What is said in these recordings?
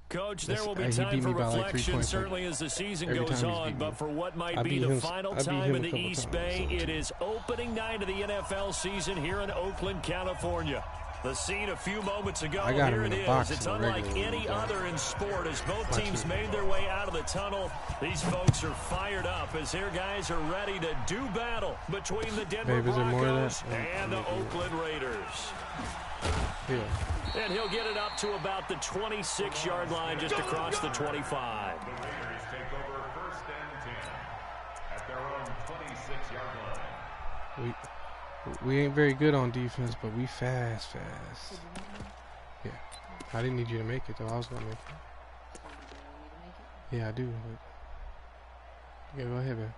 Coach, there will be time for reflection, certainly as the season goes on, but for what might be the final time in the East Bay, it is opening night of the NFL season here in Oakland, California. The scene a few moments ago, here it is. It's unlike any other in sport as both teams made their way out of the tunnel. These folks are fired up as their guys are ready to do battle between the Denver Broncos and the Oakland Raiders. Yeah. And he'll get it up to about the 26-yard line, just across the 25. The Raiders take over 1st and 10 at their own 26-yard line. We ain't very good on defense, but we fast. Yeah. I didn't need you to make it, though. I was going to make it. Yeah, I do. But... Yeah, go ahead, man.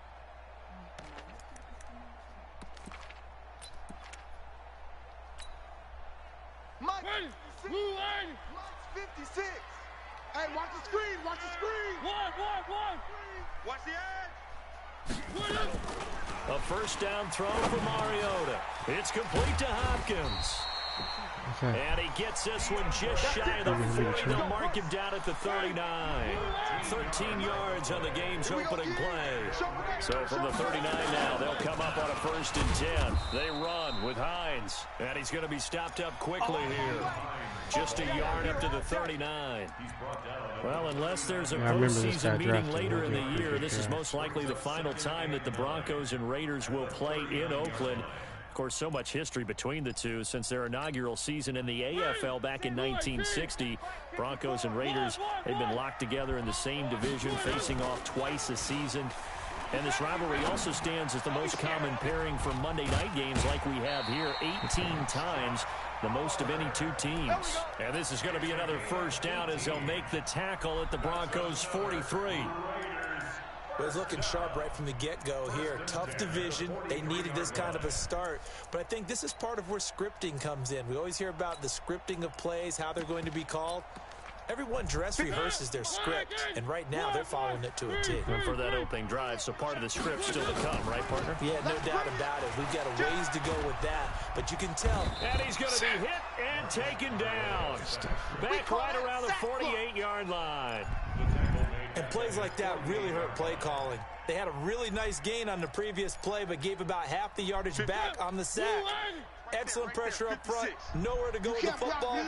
Mike's 56. Hey, watch the screen. Watch the screen. One. Watch the edge. A first down throw for Mariota. It's complete to Hopkins. Okay. And he gets this one just shy of the 40. They'll mark him down at the 39. 13 yards on the game's opening play. So from the 39 now, they'll come up on a 1st and 10. They run with Hines. And he's going to be stopped up quickly here. Just a yard up to the 39. Well, unless there's a postseason meeting later in the year, this is most likely the final time that the Broncos and Raiders will play in Oakland. Of course, so much history between the two since their inaugural season in the AFL back in 1960. Broncos and Raiders, they've been locked together in the same division, facing off twice a season. And this rivalry also stands as the most common pairing for Monday night games like we have here, 18 times, the most of any two teams. And this is going to be another first down as they'll make the tackle at the Broncos' 43. It was looking sharp right from the get-go here. Tough division. They needed this kind of a start. But I think this is part of where scripting comes in. We always hear about the scripting of plays, how they're going to be called. Everyone dress rehearses their script, and right now they're following it to a T. And for that opening drive, so part of the script still to come, right, partner? Yeah, no doubt about it. We've got a ways to go with that, but you can tell. And he's going to be hit and taken down. Back right around the 48-yard line. And plays like that really hurt play calling. They had a really nice gain on the previous play, but gave about half the yardage back on the sack. Excellent pressure up front. Nowhere to go with the football.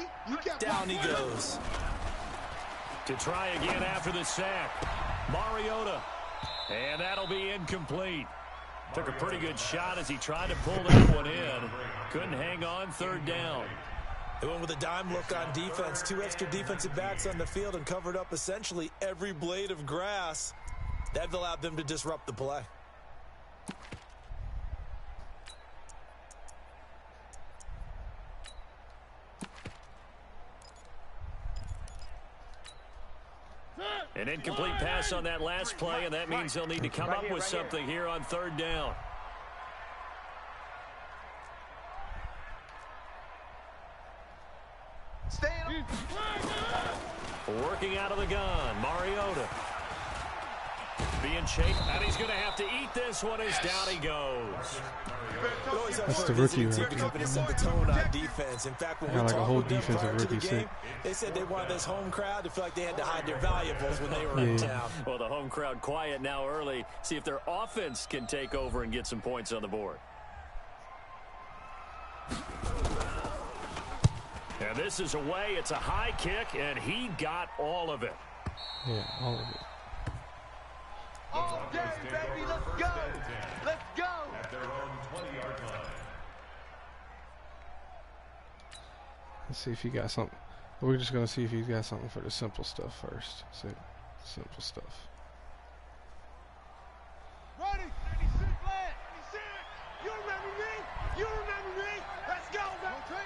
Down he goes. To try again after the sack. Mariota. And that'll be incomplete. Took a pretty good shot as he tried to pull that one in. Couldn't hang on, 3rd down. They went with a dime look on defense. 2 extra defensive backs on the field and covered up essentially every blade of grass. That allowed them to disrupt the play. An incomplete pass on that last play, and that means they'll need to come up with something here on 3rd down. Working out of the gun, Mariota. Being chased, and he's going to have to eat this one as down he goes. That's the rookie right to set the tone on defense. In fact, when we like a whole with them defensive prior to the rookie game, they said they wanted this home crowd to feel like they had to hide their valuables when they were in town. Well, the home crowd quiet now early. See if their offense can take over and get some points on the board. And this is away. It's a high kick, and he got all of it. Yeah, all of it. All day, baby, let's go. Let's go. At their own 20-yard line. Let's see if he got something. We're just going to see if he's got something for the simple stuff first. See, simple stuff. Ready? 96, lad. 96. You remember me? You remember me? Let's go, baby.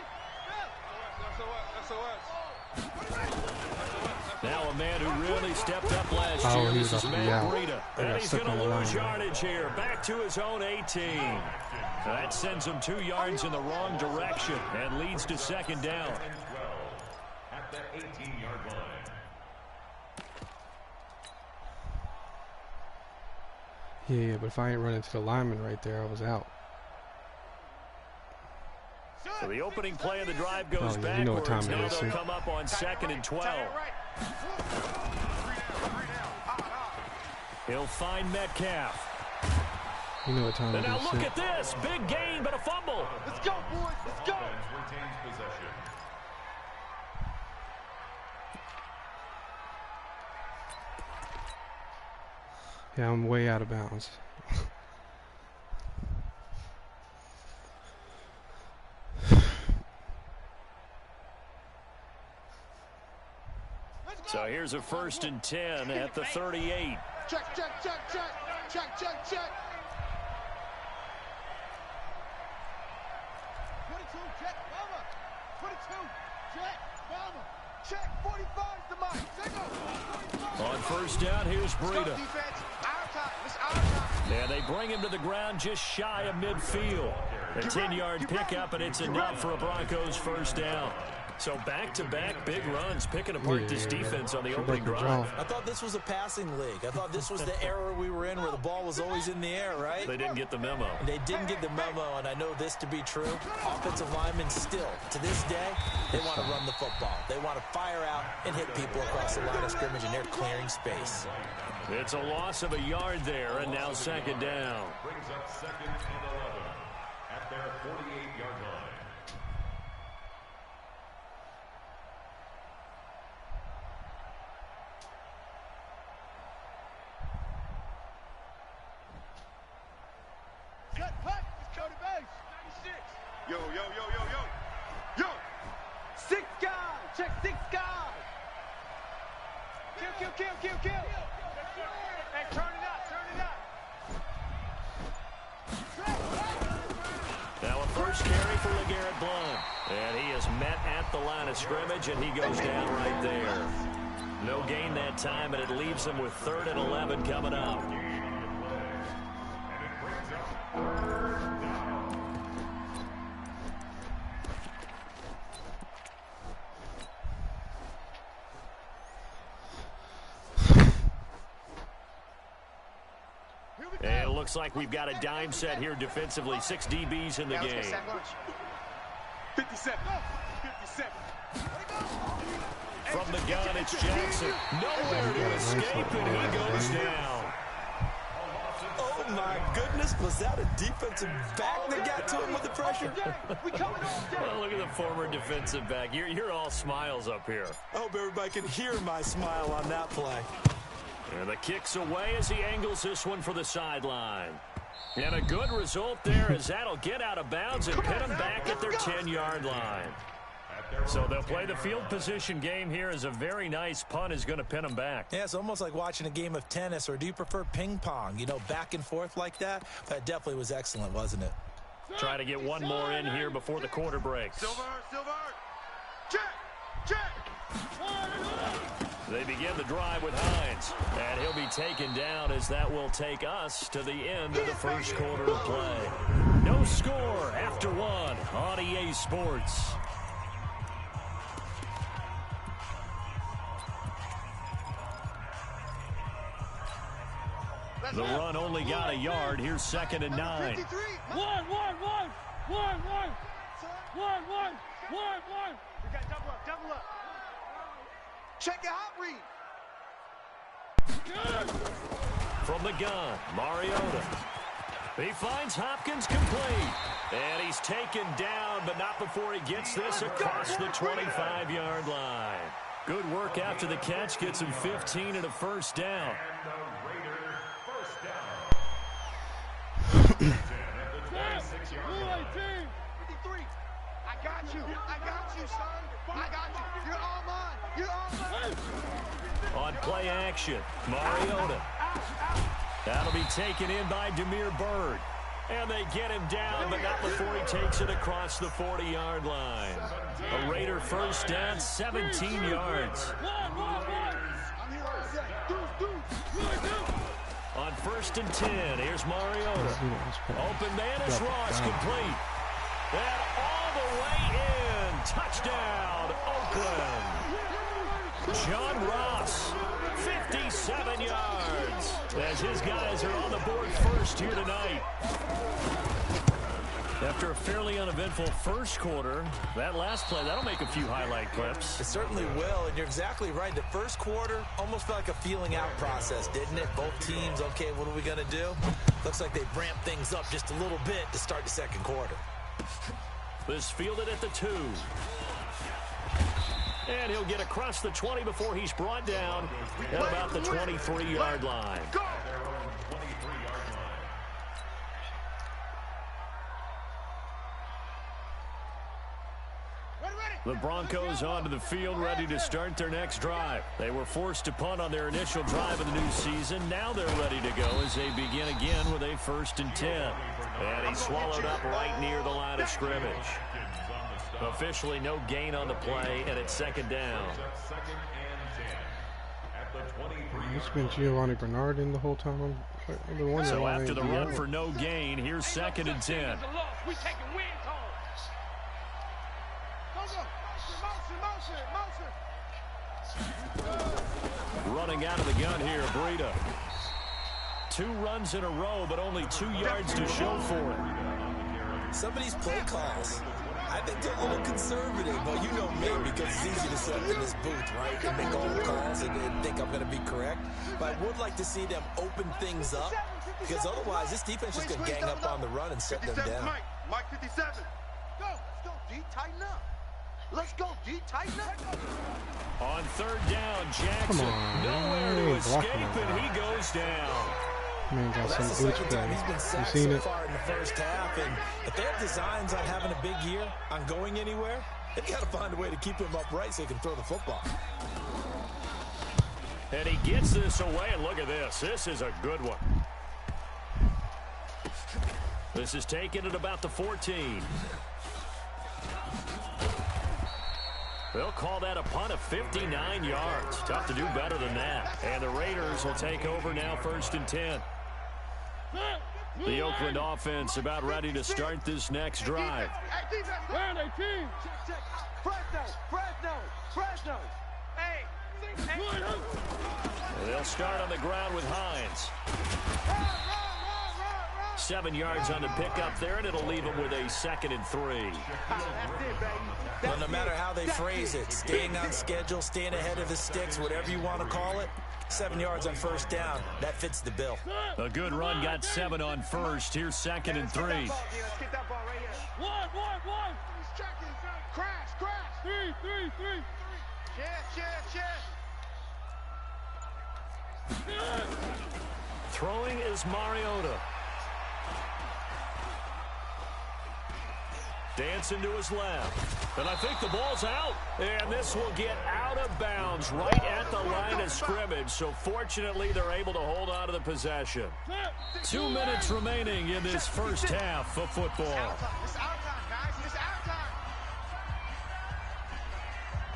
Now a man who really stepped up last year. This is Matt Breida. And he's going to lose yardage here. Back to his own 18. That sends him 2 yards in the wrong direction and leads to 2nd down. At the 18-yard line. Yeah, but if I ain't running to the lineman right there, I was out. So the opening play of the drive goes backwards. You know what time it now is, they'll come up on 2nd and 12. He'll find Metcalf. You know what time And it now is. look at this. Big gain, but a fumble. Let's go, boys. Let's go. Offense retains possession. Yeah, I'm way out of bounds. So here's a 1st and 10 at the 38. Check, check, check, check. Check, check, check. 22, check, bomber. 22, check, bomber. Check, 45's the mark. Single. On 1st down, here's Let's go, Breida. defense. Our time. It's our time. And they bring him to the ground just shy of midfield. A 10-yard pickup, and it's enough for a Broncos 1st down. So back-to-back big runs, picking apart this defense on the opening drive. I thought this was a passing league. I thought this was the era we were in where the ball was always in the air, right? They didn't get the memo. They didn't get the memo, and I know this to be true. Offensive linemen still, to this day, they want to run the football. They want to fire out and hit people across the line of scrimmage, and they're clearing space. It's a loss of a yard there, and now 2nd down. Brings up 2nd and 11 at their 48-yard line. Set, cut. It's Cody Base. 96. Yo, yo, yo, yo, yo. Yo. 6 guys. Check 6 guys. Kill, kill, kill, kill, kill. Hey, turn it up, turn it up. Now a 1st carry for LeGarrette Blount. And he is met at the line of scrimmage, and he goes down right there. No gain that time, and it leaves him with 3rd and 11 coming up. And it looks like we've got a dime set here defensively. 6 DBs in the game. 57. 57. From the gun, it's Jackson. Nowhere to escape, and he goes down. Oh, my goodness. Was that a defensive back that got to him with the pressure? Well, look at the former defensive back. You're all smiles up here. I hope everybody can hear my smile on that play. And the kick's away as he angles this one for the sideline. And a good result there as that'll get out of bounds and pin them back at their 10-yard line. So they'll play the field position game here as a very nice punt is going to pin them back. Yeah, it's almost like watching a game of tennis, or do you prefer ping pong? You know, back and forth like that? That definitely was excellent, wasn't it? Try to get one more in here before the quarter breaks. Silver, silver. Check, check. They begin the drive with Hines, and he'll be taken down as that will take us to the end of the 1st quarter of play. No score after 1 on EA Sports. The run only got a yard. Here's 2nd and 9. One. We got double up. Check your hot read. From the gun, Mariota. He finds Hopkins complete. And he's taken down, but not before he gets this across the 25-yard line. Good work after the catch. Gets him 15 and a 1st down. And the Raiders 1st down. 10 at the 26-yard line. 53. I got you, son. I got you. You're all mine. You're all mine. On play action, Mariota. That'll be taken in by Damiere Byrd. And they get him down, but not before he takes it across the 40-yard line. A Raider 1st down, 17 yards. On 1st and 10, here's Mariota. Open man is Ross, complete. And all the way in. Touchdown, Oakland. John Ross, 57 yards. As his guys are on the board first here tonight. After a fairly uneventful first quarter, that last play, that'll make a few highlight clips. It certainly will, and you're exactly right. The first quarter almost felt like a feeling out process, didn't it? Both teams, okay, what are we going to do? Looks like they've ramped things up just a little bit to start the second quarter. This fielded at the 2. And he'll get across the 20 before he's brought down at about the 23-yard line. The Broncos onto the field, ready to start their next drive. They were forced to punt on their initial drive of the new season. Now they're ready to go as they begin again with a 1st and 10. And he's swallowed up right near the line of scrimmage. Officially no gain on the play, and it's 2nd down. It's been Giovanni Bernard in the whole time. So after the run for no gain, here's 2nd and 10. Running out of the gun here, Breida. 2 runs in a row, but only 2 yards to show for it. Some of these play calls, I think they're a little conservative, but you know me, because it's easy to sit up in this booth, right, and make all the calls and think I'm going to be correct. But I would like to see them open things up, because otherwise this defense is going to gang up on the run and set them down. Mike 57. Go, let's go, D, tighten up. Let's go, D, tighten up. On 3rd down, Jackson nowhere to escape, and he goes down. Man, got That's the some second time he's been sacked so far in the first half, and if they have designs on having a big year, on going anywhere, they've got to find a way to keep him upright so he can throw the football. And he gets this away, and look at this. This is a good one. This is taken at about the 14. They'll call that a punt of 59 yards. Tough to do better than that. And the Raiders will take over now, 1st and 10. The Oakland offense about ready to start this next drive. They'll start on the ground with Hines. 7 yards on the pickup there, and it'll leave them with a 2nd and 3. Well, no matter how they phrase it, staying on schedule, staying ahead of the sticks, whatever you want to call it, 7 yards on 1st down, that fits the bill. A good run, got 7 on 1st. Here's 2nd and 3. Let's get that ball right here. One. Crash. 3. Check. Throwing is Mariota. Dancing to his left. And I think the ball's out. And this will get out of bounds right at the line of scrimmage. So fortunately, they're able to hold on to the possession. 2 minutes remaining in this first half of football. It's our time, guys. It's our time.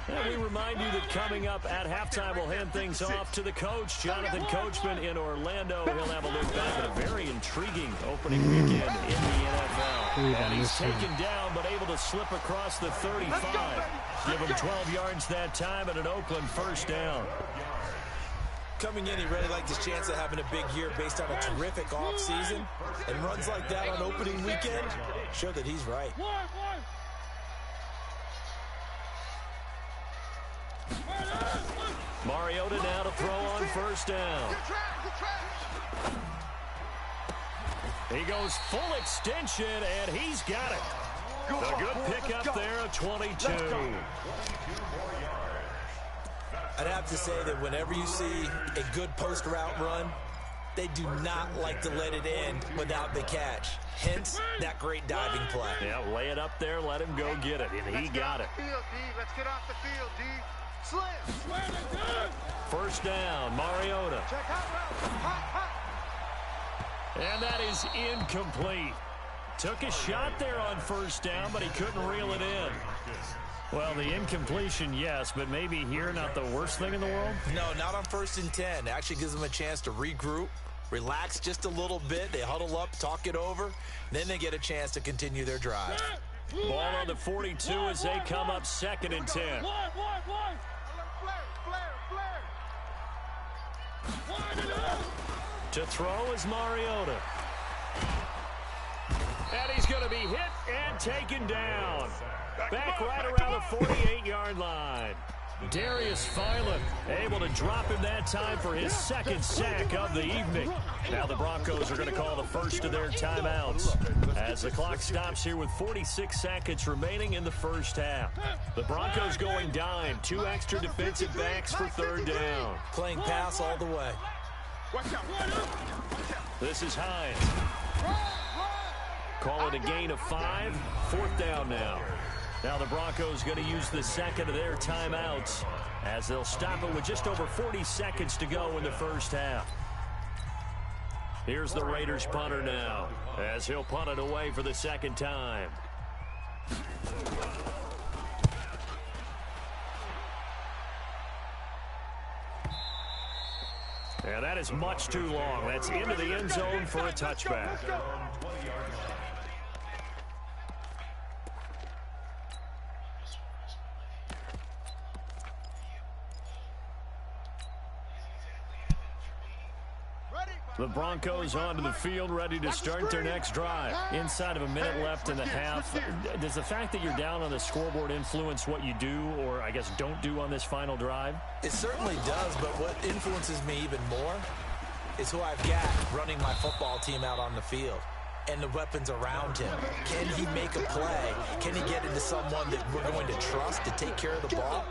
And we remind you that coming up at halftime, we'll hand things off to the coach, Jonathan Coachman in Orlando. He'll have a look back at a very intriguing opening weekend in the NFL. And he's taken down, but able to slip across the 35. Give him 12 yards that time and an Oakland 1st down. Coming in, he really liked his chance of having a big year based on a terrific offseason. And runs like that on opening weekend show that he's right. Mariota now to throw on 1st down. He goes full extension, and he's got it. A good pickup there, a 22. I'd have to say that whenever you see a good post route run, they do not like to let it end without the catch. Hence, that great diving play. Yeah, lay it up there, let him go get it, and he got it. Let's get off the field, D. Slip. 1st down, Mariota. And that is incomplete. Took a shot there on 1st down, but he couldn't reel it in. Well, the incompletion, yes, but maybe here not the worst thing in the world? No, not on 1st and 10. Actually gives them a chance to regroup, relax just a little bit. They huddle up, talk it over, then they get a chance to continue their drive. Ball on the 42 as they come up 2nd and 10. To throw is Mariota. And he's going to be hit and taken down. Back right around the 48-yard line. Darius Philon able to drop him that time for his second sack of the evening. Now the Broncos are going to call the first of their timeouts as the clock stops here with 46 seconds remaining in the first half. The Broncos going dime. 2 extra defensive backs for third down. Playing pass all the way. This is Hines. Call it a gain of 5. 4th down now. Now the Broncos going to use the second of their timeouts as they'll stop it with just over 40 seconds to go in the first half. Here's the Raiders punter now as he'll punt it away for the second time. And that is much too long. That's into the end zone for a touchback. The Broncos onto the field, ready to start their next drive. Inside of a minute left in the half. Does the fact that you're down on the scoreboard influence what you do, or I guess don't do on this final drive? It certainly does, but what influences me even more is who I've got running my football team out on the field and the weapons around him. Can he make a play? Can he get into someone that we're going to trust to take care of the ball?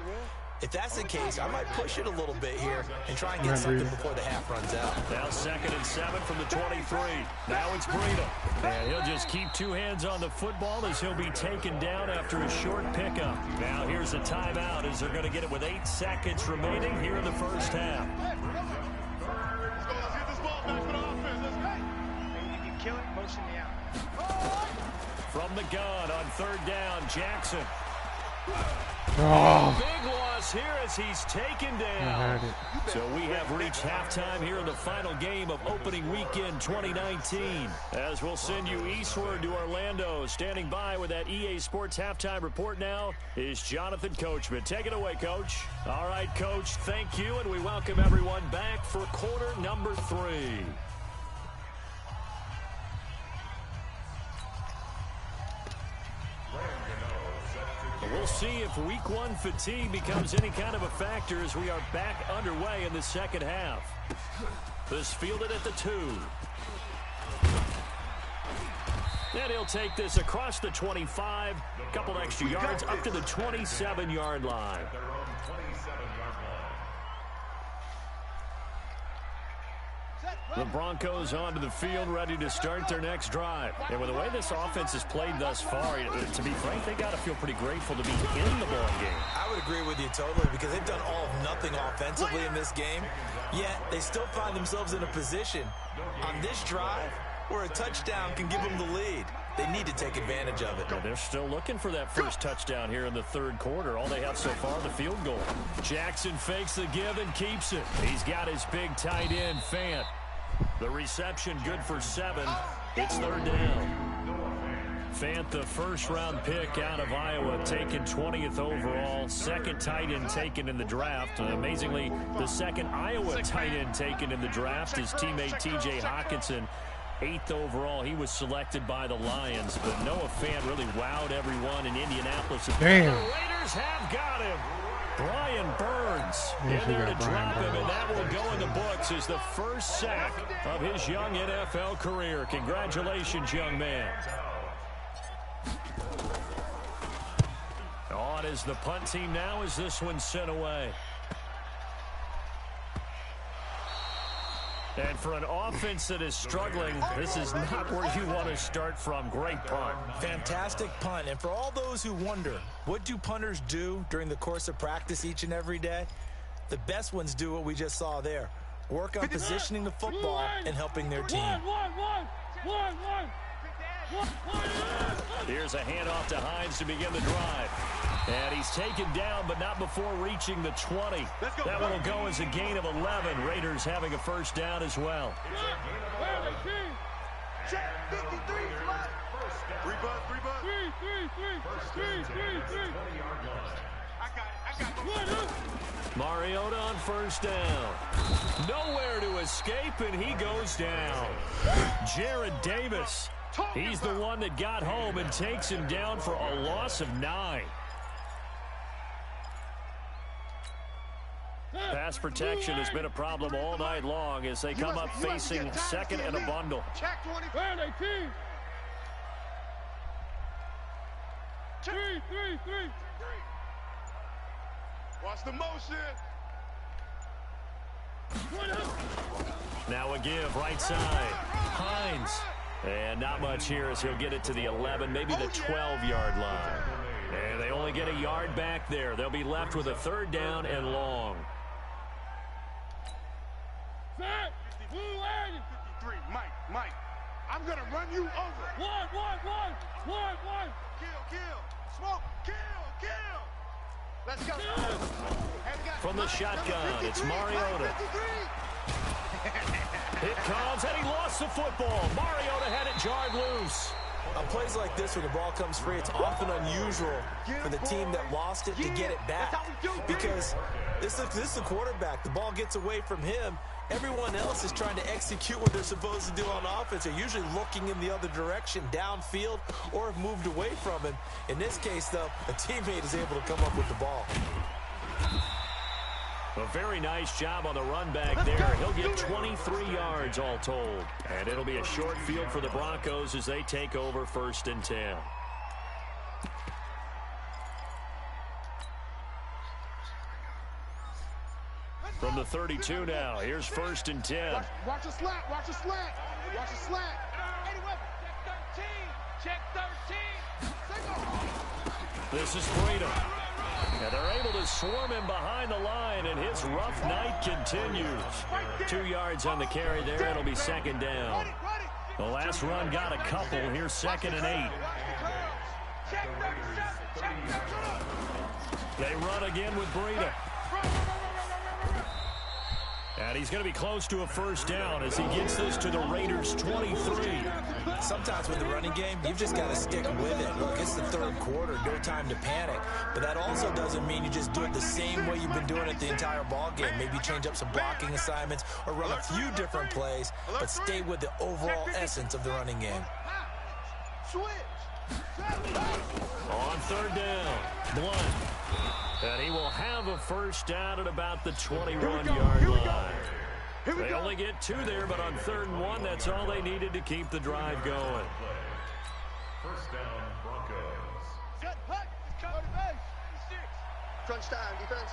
If that's the case, I might push it a little bit here and try and get something before the half runs out. Now 2nd and 7 from the 23. Now it's Breida. And he'll just keep 2 hands on the football as he'll be taken down after a short pickup. Now here's a timeout as they're going to get it with 8 seconds remaining here in the first half. From the gun on 3rd down, Jackson. Oh. Big loss here as he's taken down. So we have reached halftime here in the final game of opening weekend 2019. As we'll send you eastward to Orlando. Standing by with that EA Sports halftime report now is Jonathan Coachman. Take it away, Coach. All right, Coach, thank you, and we welcome everyone back for quarter number 3. We'll see if week 1 fatigue becomes any kind of a factor as we are back underway in the second half. This fielded at the 2. And he'll take this across the 25, a couple extra yards up to the 27-yard line. The Broncos onto the field, ready to start their next drive. And with the way this offense has played thus far, to be frank, they got to feel pretty grateful to be in the ball game. I would agree with you totally because they've done all of nothing offensively in this game, yet they still find themselves in a position on this drive where a touchdown can give them the lead. They need to take advantage of it. Yeah, they're still looking for that first touchdown here in the 3rd quarter. All they have so far, the field goal. Jackson fakes the give and keeps it. He's got his big tight end, Fant. The reception good for 7. It's 3rd down. Fant, the first-round pick out of Iowa, taken 20th overall. 2nd tight end taken in the draft. Amazingly, the 2nd Iowa tight end taken in the draft. His teammate T.J. Hawkinson, 8th overall. He was selected by the Lions, but Noah Fant really wowed everyone in Indianapolis. Damn. The Raiders have got him. Brian Burns in there to drop him, and that will go in the books as the first sack of his young NFL career. Congratulations, young man. On is the punt team now as this one's sent away. And for an offense that is struggling, this is not where you want to start from. Great punt. Fantastic punt. And for all those who wonder, what do punters do during the course of practice each and every day? The best ones do what we just saw there. Work on positioning the football and helping their team. Here's a handoff to Hines to begin the drive. And he's taken down, but not before reaching the 20. That one will go as a gain of 11. Raiders having a first down as well. Check 53 flat. 3 I got it. Mariota on first down. Nowhere to escape, and he goes down. Jared Davis He's the one that got home and takes him down for a loss of 9. Pass protection has been a problem all night long as they come up facing second and a bundle. Check 20. 3. Watch the motion. Now a give, right side. Hines. And not much here as he'll get it to the 11, maybe the 12-yard line. And they only get a yard back there. They'll be left with a 3rd down and long. 53. Mike. I'm going to run you over. One. Kill. Smoke. Kill. Let's go. From the shotgun, it's Mariota. It comes, and he lost the football. Mariota had it jarred loose. On plays like this, when the ball comes free, it's often unusual for the team that lost it to get it back. Because this is the quarterback. The ball gets away from him. Everyone else is trying to execute what they're supposed to do on offense. They're usually looking in the other direction, downfield, or have moved away from him. In this case, though, a teammate is able to come up with the ball. A very nice job on the run back there. He'll get 23 yards all told. And it'll be a short field for the Broncos as they take over 1st and 10. From the 32 now, here's 1st and 10. Watch the slant. Check 13. This is Freedom. And they're able to swarm him behind the line, and his rough night continues. 2 yards on the carry there. It'll be 2nd down. The last run got a couple. Here's 2nd and 8. They run again with Breida. And he's going to be close to a 1st down as he gets this to the Raiders' 23. Sometimes with the running game, you've just got to stick with it. Look, it's the 3rd quarter, no time to panic. But that also doesn't mean you just do it the same way you've been doing it the entire ball game. Maybe change up some blocking assignments or run a few different plays, but stay with the overall essence of the running game. On 3rd down, Blunt. And he will have a 1st down at about the 21-yard line. They only get 2 there, but on 3rd and 1, that's all they needed to keep the drive going. 1st down, Broncos. Set, hut, cover the base. 6. Crunch time, defense.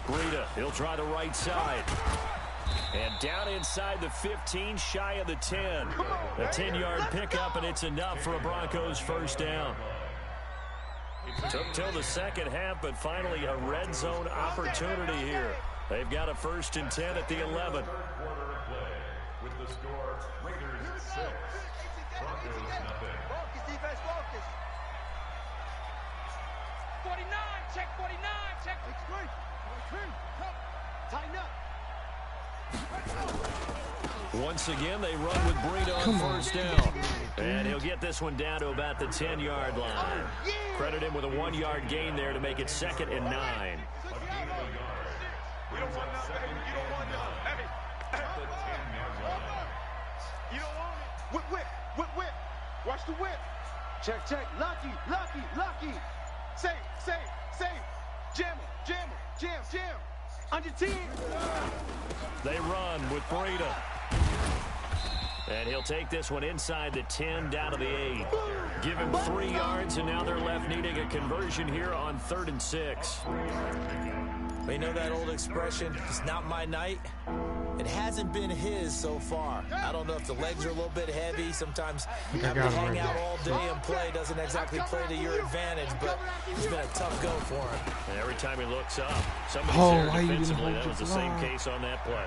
Breida, he'll try the right side. And down inside the 15, shy of the 10. A 10-yard pickup, and it's enough for a Broncos 1st down. Took till the 2nd half, but finally a red zone opportunity here. They've got a 1st and 10 at the 11. 3rd quarter of play with the score Raiders 6, Broncos nothing. Focus, defense, focus. 49, check 49, check. Tighten up. Once again, they run with Breida on 1st down. And he'll get this one down to about the 10-yard line. Credit him with a 1-yard gain there to make it 2nd and 9. You don't want nothing. You don't want nothing. You don't want it. Whip. Watch the whip. Check. Lucky. Safe. Jam. Under 10. They run with Breida. And he'll take this one inside the 10 down to the 8. Give him 3 yards, and now they're left needing a conversion here on 3rd and 6. But you know that old expression, it's not my night? It hasn't been his so far. I don't know if the legs are a little bit heavy. Sometimes having to hang out all day and play doesn't exactly play to your advantage, but it's been a tough go for him. And every time he looks up, somebody's there defensively. That was the same case on that play.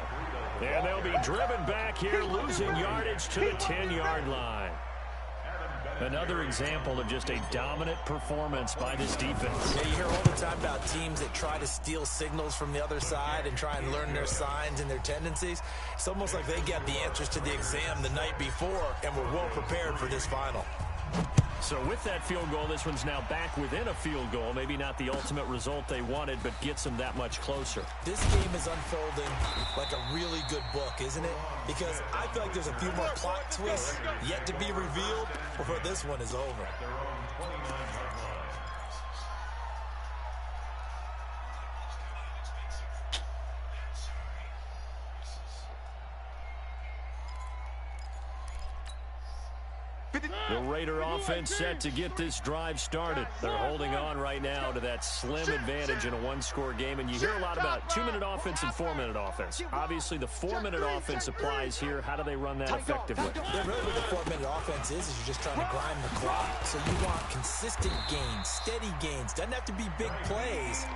And they'll be driven back here, losing yardage to the 10-yard line. Another example of just a dominant performance by this defense. Yeah, you hear all the time about teams that try to steal signals from the other side and try and learn their signs and their tendencies. It's almost like they got the answers to the exam the night before and were well prepared for this final. So with that field goal, this one's now back within a field goal. Maybe not the ultimate result they wanted, but gets them that much closer. This game is unfolding like a really good book, isn't it? Because I feel like there's a few more plot twists yet to be revealed before this one is over. The Raider offense set to get this drive started. They're holding on right now to that slim advantage in a one-score game. And you hear a lot about 2-minute offense and 4-minute offense. Obviously, the 4-minute offense applies here. How do they run that effectively? Yeah, really what the 4-minute offense is you're just trying to grind the clock. So you want consistent gains, steady gains. Doesn't have to be big plays,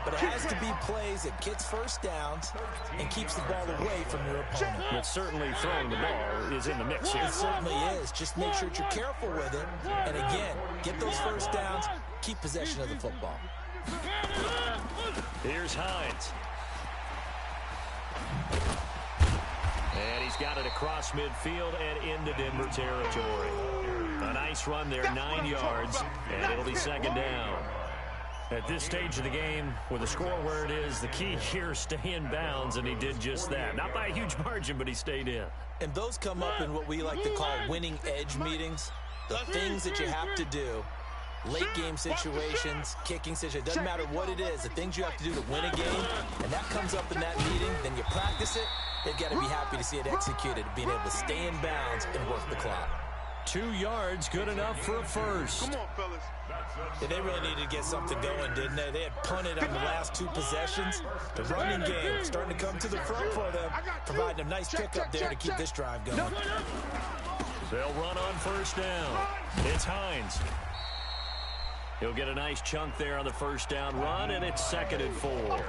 but it has to be plays that gets first downs and keeps the ball away from your opponent. But certainly throwing the ball is in the mix here. It certainly is. Just make sure that you're careful with it. And again, get those first downs, keep possession of the football. Here's Hines. And he's got it across midfield and into Denver territory. A nice run there, 9 yards, and it'll be second down. At this stage of the game, with the score where it is, the key here is stay in bounds, and he did just that. Not by a huge margin, but he stayed in. And those come up in what we like to call winning edge meetings. The things that you have to do, late game situations, kicking situations, doesn't matter what it is, the things you have to do to win a game, and that comes up in that meeting, then you practice it, they've got to be happy to see it executed, being able to stay in bounds and work the clock. 2 yards, good enough for a first. Come on, fellas. Yeah, they really needed to get something going, didn't they? They had punted on the last 2 possessions. The running game starting to come to the front for them, providing a nice pickup there to keep this drive going. They'll run on first down. It's Hines. He'll get a nice chunk there on the first down run, and it's 2nd and 4.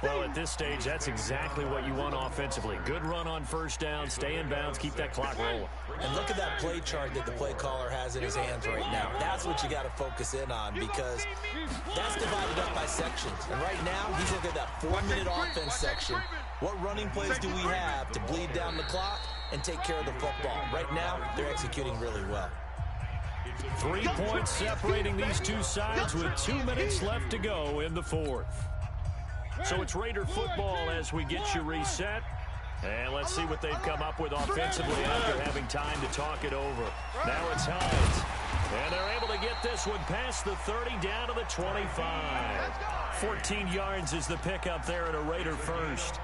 Well, at this stage, that's exactly what you want offensively. Good run on first down, stay in bounds, keep that clock rolling. And look at that play chart that the play caller has in his hands right now. That's what you got to focus in on, because that's divided up by sections. And right now, he's looking at that 4-minute offense section. What running plays do we have to bleed down the clock and take care of the football? Right now, they're executing really well. 3 points separating these two sides with 2 minutes left to go in the fourth. So it's Raider football as we get you reset. And let's see what they've come up with offensively after having time to talk it over. Now it's Hines. And they're able to get this one past the 30 down to the 25. 14 yards is the pickup there at a Raider first.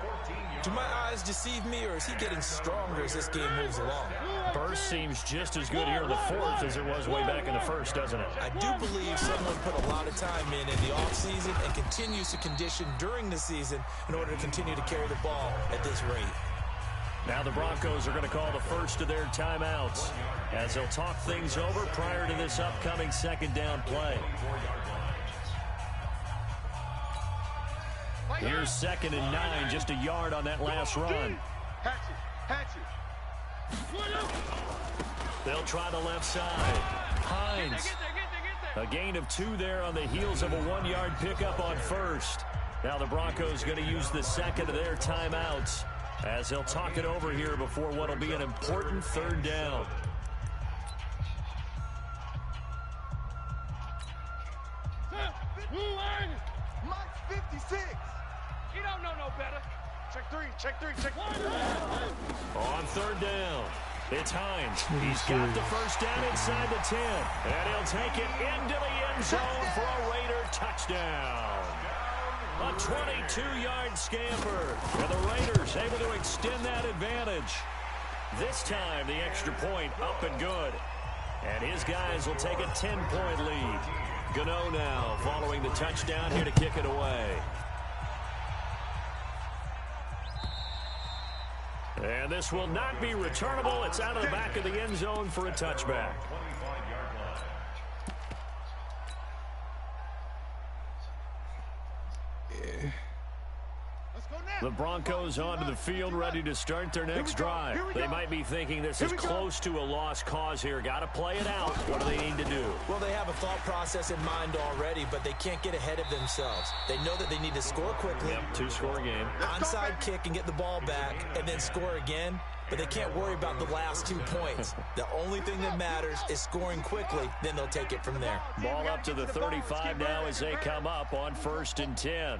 Do my eyes deceive me, or is he getting stronger as this game moves along? Burst seems just as good here in the fourth as it was way back in the first, doesn't it? I do believe someone put a lot of time in the offseason and continues to condition during the season in order to continue to carry the ball at this rate. Now the Broncos are going to call the first of their timeouts as they'll talk things over prior to this upcoming second down play. Here's 2nd and 9, just a yard on that last run. They'll try the left side. Hines. A gain of 2 there on the heels of a 1-yard pickup on first. Now the Broncos going to use the second of their timeouts as they'll talk it over here before what will be an important third down. Mike's 56. You don't know no better. Check 3, check 3, check 3. On third down, it's Hines. He's got the first down inside the 10. And he'll take it into the end zone for a Raider touchdown. A 22-yard scamper. And the Raiders able to extend that advantage. This time, the extra point up and good. And his guys will take a 10-point lead. Gano now following the touchdown here to kick it away. And this will not be returnable. It's out of the back of the end zone for a touchback. The Broncos onto the field, ready to start their next drive. They might be thinking this is close to a lost cause here. Got to play it out. What do they need to do? Well, they have a thought process in mind already, but they can't get ahead of themselves. They know that they need to score quickly. Yep, two-score game. Onside kick and get the ball back, and then score again. But they can't worry about the last 2 points. The only thing that matters is scoring quickly, then they'll take it from there. Ball up to the 35 now as they come up on 1st and 10.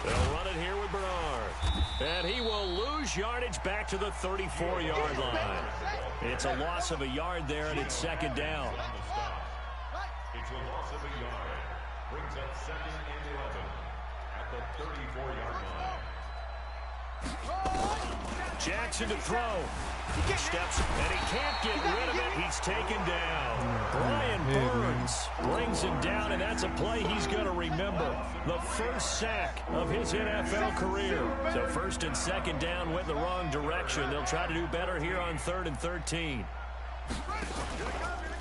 They'll run it here with Bernard. And he will lose yardage back to the 34-yard line. It's a loss of a yard there, and it's 2nd down. It's a loss of a yard. Brings up 2nd and 11 at the 34-yard line. Jackson to throw. Steps, and he can't get rid of it. He's taken down. Brian Burns brings him down, and that's a play he's going to remember. The first sack of his NFL career. So 1st and 2nd down went the wrong direction. They'll try to do better here on 3rd and 13.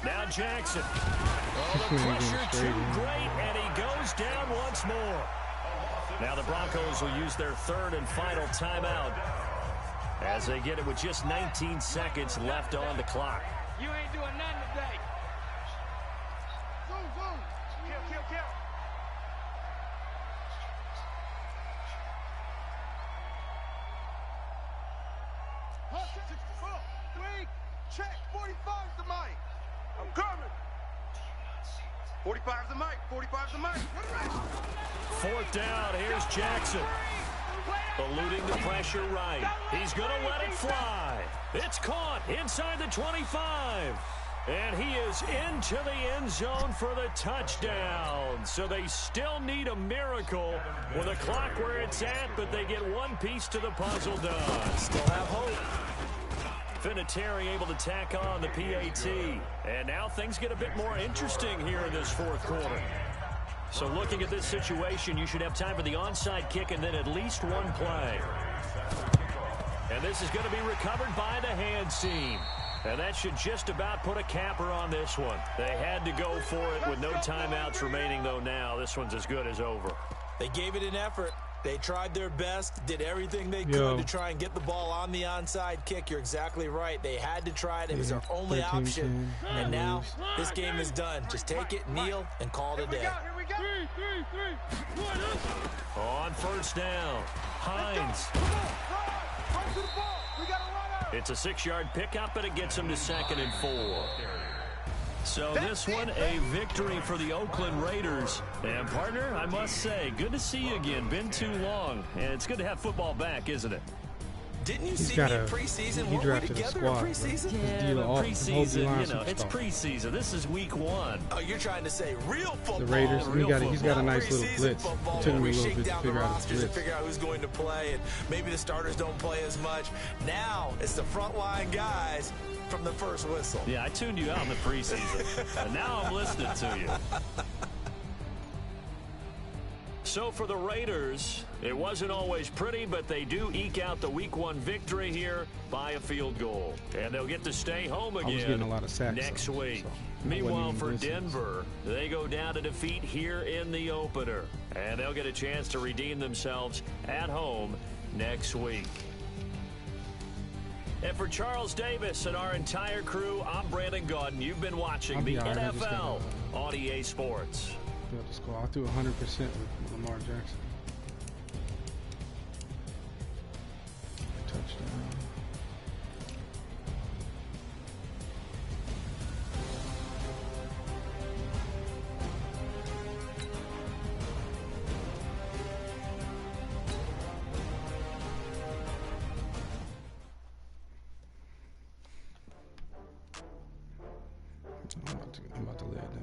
Now Jackson. Oh, the pressure too great, and he goes down once more. Now the Broncos will use their 3rd and final timeout as they get it with just 19 seconds left on the clock. You ain't doing nothing today. Zoom, zoom. Kill. Wait, check. 45's the mic. I'm coming. 45's the mic. 45's the mic. 4th down. Here's Jackson. Eluding the pressure right. He's going to let it fly. It's caught inside the 25. And he is into the end zone for the touchdown. So they still need a miracle with a clock where it's at, but they get one piece to the puzzle done. Still have hope. Vinatieri able to tack on the PAT. And now things get a bit more interesting here in this 4th quarter. So looking at this situation, you should have time for the onside kick and then at least one play. And this is going to be recovered by the hands team. And that should just about put a capper on this one. They had to go for it with no timeouts remaining, though now. This one's as good as over. They gave it an effort. They tried their best, did everything they could to try and get the ball on the onside kick. You're exactly right. They had to try it. It was their only option. And now this game is done. Just take it, kneel, and call it a day. On 1st down, Hines. It's a 6-yard pickup, and it gets him to 2nd and 4. So this one, a victory for the Oakland Raiders. And, partner, I must say, good to see you again. Been too long. And it's good to have football back, isn't it? Didn't you see me in preseason? He Weren't we drafted a together in squad. preseason? Yeah, but preseason, you know, it's preseason. This is week 1. Oh, you're trying to say real football. The Raiders, he's got a nice little blitz. It took me a little bit to figure out his blitz. Figure out who's going to play, and maybe the starters don't play as much. Now it's the frontline guys from the first whistle. Yeah, I tuned you out in the preseason, and now I'm listening to you. So for the Raiders, it wasn't always pretty, but they do eke out the week 1 victory here by a field goal. And they'll get to stay home again a lot of sacks next week. So Meanwhile, for Denver, they go down to defeat here in the opener. And they'll get a chance to redeem themselves at home next week. And for Charles Davis and our entire crew, I'm Brandon Gaudin. You've been watching the NFL on EA Sports. I'll do 100% with Lamar Jackson. Touchdown. I'm about to lay it down.